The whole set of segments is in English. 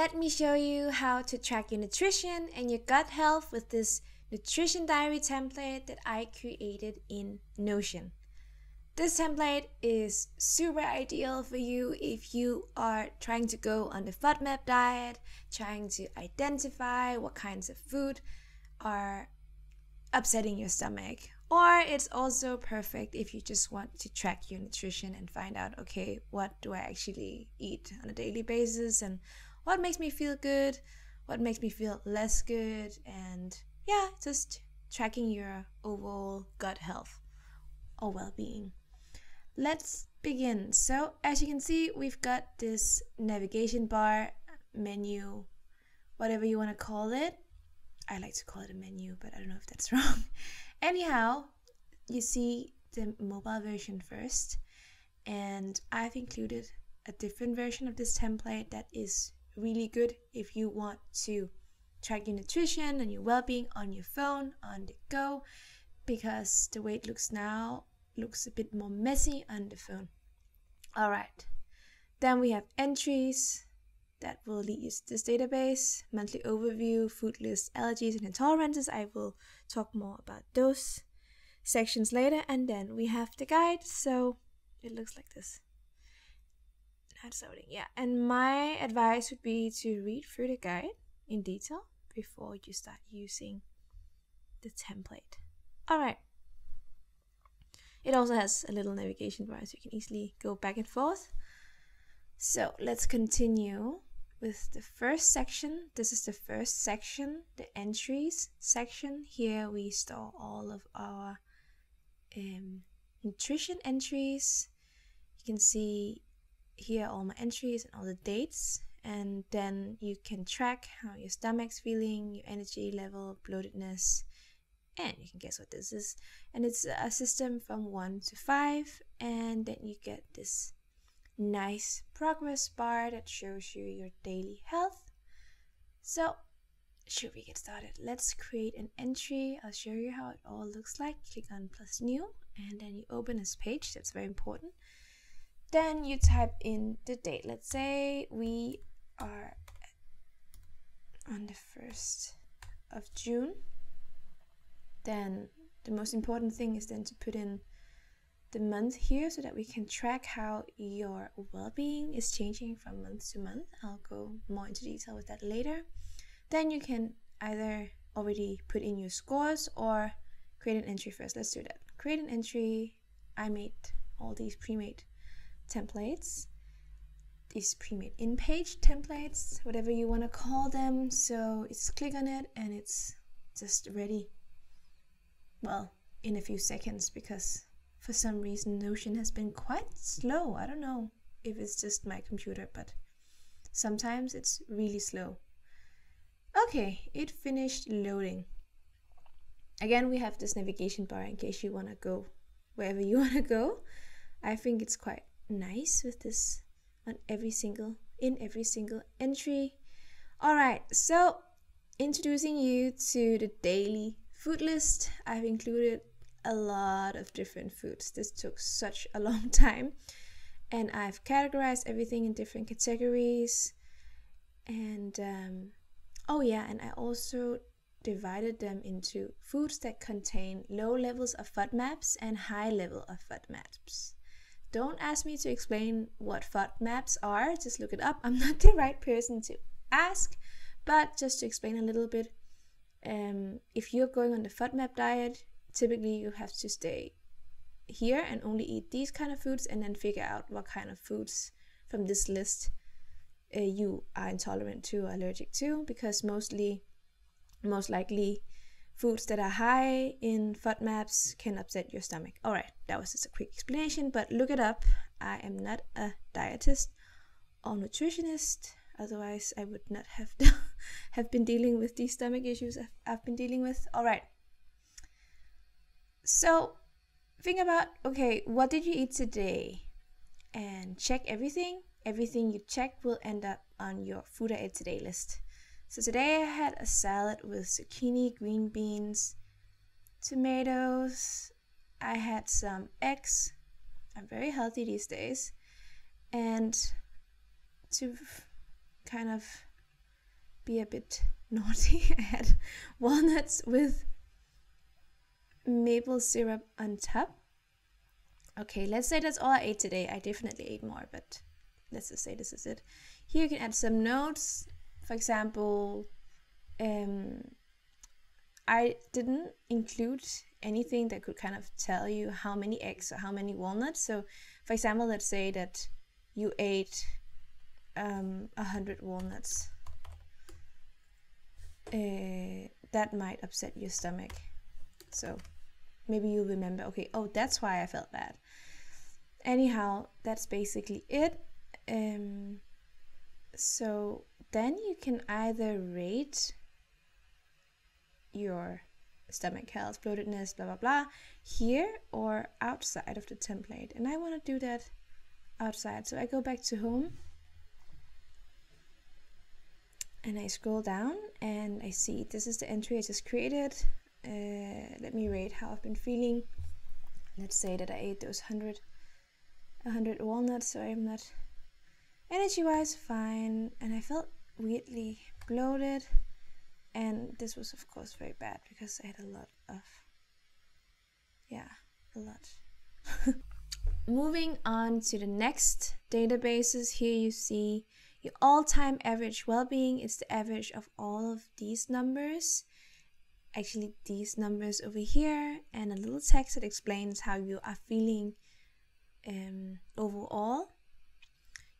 let me show you how to track your nutrition and your gut health with this nutrition diary template that I created in Notion. This template is super ideal for you if you are trying to go on the FODMAP diet, trying to identify what kinds of food are upsetting your stomach. Or it's also perfect if you just want to track your nutrition and find out, okay, what do I actually eat on a daily basis and what makes me feel good, what makes me feel less good, and yeah, just tracking your overall gut health or well-being. Let's begin. So as you can see, we've got this navigation bar, menu, whatever you want to call it. I like to call it a menu, but I don't know if that's wrong. Anyhow, you see the mobile version first, and I've included a different version of this template that is really good if you want to track your nutrition and your well-being on your phone, on the go, because the way it looks now looks a bit more messy on the phone. Alright, then we have entries that will lead you to this database, monthly overview, food list, allergies and intolerances. I will talk more about those sections later. And then we have the guide, so it looks like this. Now it's loading, yeah. And my advice would be to read through the guide in detail before you start using the template. Alright. It also has a little navigation bar so you can easily go back and forth. So let's continue with the first section. This is the first section, the entries section. Here we store all of our nutrition entries. You can see here all my entries and all the dates, and then you can track how your stomach's feeling, your energy level, bloatedness, and you can guess what this is. And it's a system from 1 to 5, and then you get this nice progress bar that shows you your daily health. So should we get started? Let's create an entry. I'll show you how it all looks like. Click on plus new, and then you open this page. That's very important. Then you type in the date. Let's say we are on the 1st of June. Then the most important thing is then to put in the month here so that we can track how your well-being is changing from month to month. I'll go more into detail with that later. Then you can either already put in your scores or create an entry first. Let's do that. Create an entry. I made all these pre-made templates, these pre-made in-page templates, whatever you want to call them. So it's click on it and it's just ready, well, in a few seconds, because for some reason Notion has been quite slow. I don't know if it's just my computer, but sometimes it's really slow. Okay, it finished loading. Again, we have this navigation bar in case you want to go wherever you want to go. I think it's quite nice with this on every single entry. Alright, so introducing you to the daily food list. I've included a lot of different foods. This took such a long time, and I've categorized everything in different categories, and oh yeah, and I also divided them into foods that contain low levels of FODMAPs and high level of FODMAPs. Don't ask me to explain what FODMAPs are, just look it up. I'm not the right person to ask, but just to explain a little bit, if you're going on the FODMAP diet, typically you have to stay here and only eat these kind of foods, and then figure out what kind of foods from this list you are intolerant to or allergic to, because most likely foods that are high in FODMAPs can upset your stomach. Alright, that was just a quick explanation, but look it up. I am not a dietist or nutritionist, otherwise I would not have been dealing with these stomach issues I've been dealing with. Alright, so think about, okay, what did you eat today? And check everything. Everything you check will end up on your food I ate today list. So today I had a salad with zucchini, green beans, tomatoes. I had some eggs. I'm very healthy these days. And to kind of be a bit naughty. I had walnuts with maple syrup on top. Okay, let's say that's all I ate today. I definitely ate more, but let's just say this is it. Here you can add some notes. For example, I didn't include anything that could kind of tell you how many eggs or how many walnuts. So for example, let's say that you ate 100 walnuts. That might upset your stomach. So maybe you'll remember, okay, oh, that's why I felt bad. Anyhow, that's basically it. So then you can either rate your stomach health, bloatedness, blah, blah, blah, here or outside of the template. And I want to do that outside. So I go back to home and I scroll down and I see this is the entry I just created. Let me rate how I've been feeling. Let's say that I ate those 100 walnuts, so I'm not energy-wise fine, and I felt weirdly bloated, and this was of course very bad because I had a lot. Moving on to the next databases, here you see your all-time average well-being. It's the average of all of these numbers. Actually, these numbers over here, and a little text that explains how you are feeling overall.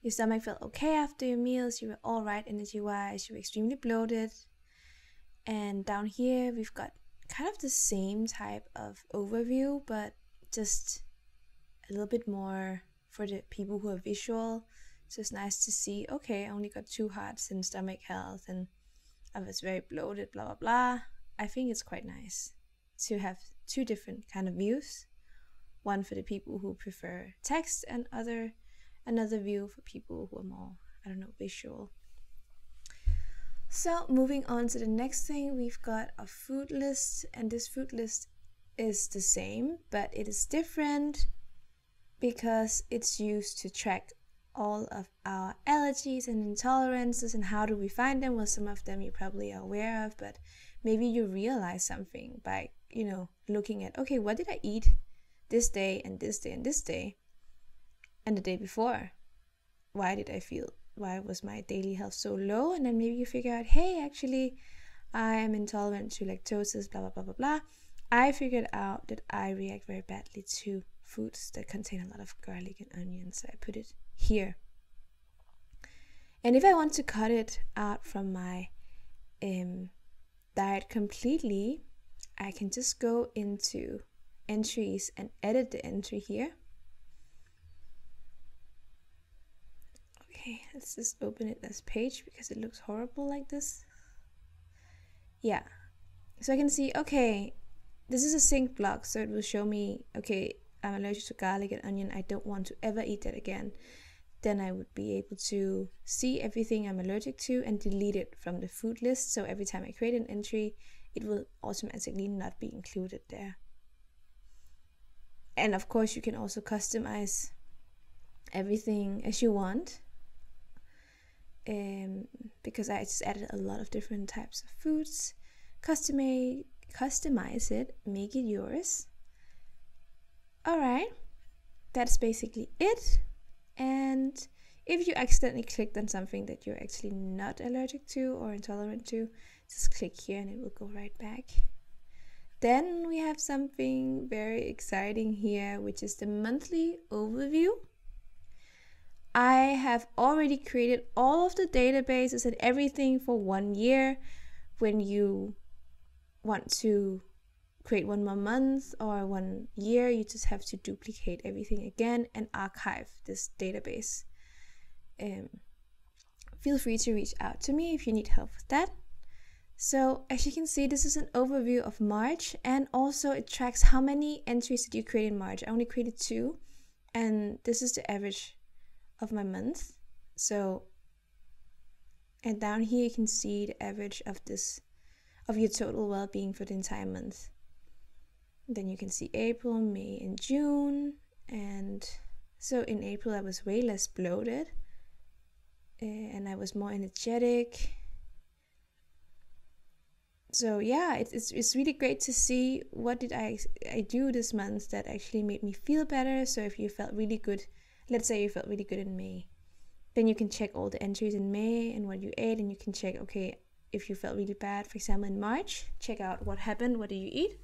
Your stomach felt okay after your meals, you were alright energy-wise, you were extremely bloated. And down here, we've got kind of the same type of overview, but just a little bit more for the people who are visual. So it's nice to see, okay, I only got 2 hearts in stomach health, and I was very bloated, blah, blah, blah. I think it's quite nice to have 2 different kind of views. One for the people who prefer text, and another view for people who are more, visual. So moving on to the next thing, we've got a food list, and this food list is the same, but it is different because it's used to track all of our allergies and intolerances. And how do we find them? Well, some of them you probably are aware of, but maybe you realize something by, looking at, okay, what did I eat this day and this day and this day and the day before? Why was my daily health so low? And then maybe you figure out, hey, actually, I am intolerant to lactose, blah, blah, blah, blah, blah. I figured out that I react very badly to foods that contain a lot of garlic and onions, so I put it here. And if I want to cut it out from my diet completely, I can just go into entries and edit the entry here. Okay, let's just open it as page because it looks horrible like this. Yeah, so I can see, okay, this is a sync block, so it will show me, okay, I'm allergic to garlic and onion, I don't want to ever eat that again. Then I would be able to see everything I'm allergic to and delete it from the food list. So every time I create an entry, it will automatically not be included there. And of course, you can also customize everything as you want. Because I just added a lot of different types of foods. Customize it, make it yours. Alright, that's basically it. And if you accidentally clicked on something that you're actually not allergic to or intolerant to, just click here and it will go right back. Then we have something very exciting here, which is the monthly overview. I have already created all of the databases and everything for 1 year. When you want to create 1 more month or 1 year, you just have to duplicate everything again and archive this database. Feel free to reach out to me if you need help with that. So as you can see, this is an overview of March, and also it tracks how many entries did you create in March. I only created 2, and this is the average of my month. So, and down here you can see the average of your total well-being for the entire month. Then you can see April, May, and June. And so in April I was way less bloated, and I was more energetic. So yeah, it's really great to see what did I do this month that actually made me feel better. So if you felt really good, let's say you felt really good in May, then you can check all the entries in May and what you ate, and you can check, okay, if you felt really bad, for example, in March, check out what happened, what did you eat.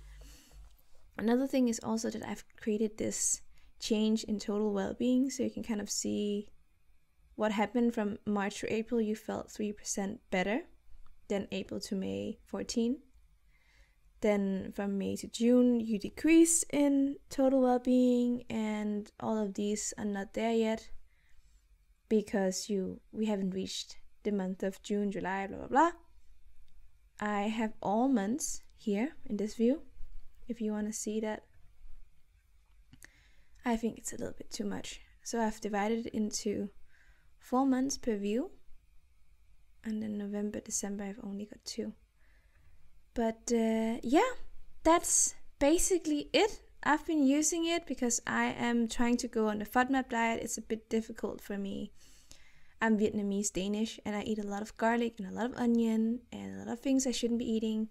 Another thing is also that I've created this change in total well-being, so you can kind of see what happened from March to April. You felt 3% better than April to May 14. Then from May to June, you decreased in total well-being, and all of these are not there yet because we haven't reached the month of June, July, blah, blah, blah. I have all months here in this view, if you want to see that. I think it's a little bit too much. So I've divided it into 4 months per view. And then November, December, I've only got 2. But yeah, that's basically it. I've been using it because I am trying to go on the FODMAP diet. It's a bit difficult for me. I'm Vietnamese Danish, and I eat a lot of garlic and a lot of onion and a lot of things I shouldn't be eating.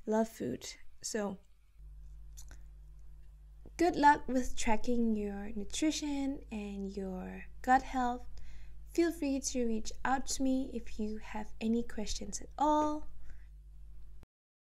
Love food. So good luck with tracking your nutrition and your gut health. Feel free to reach out to me if you have any questions at all.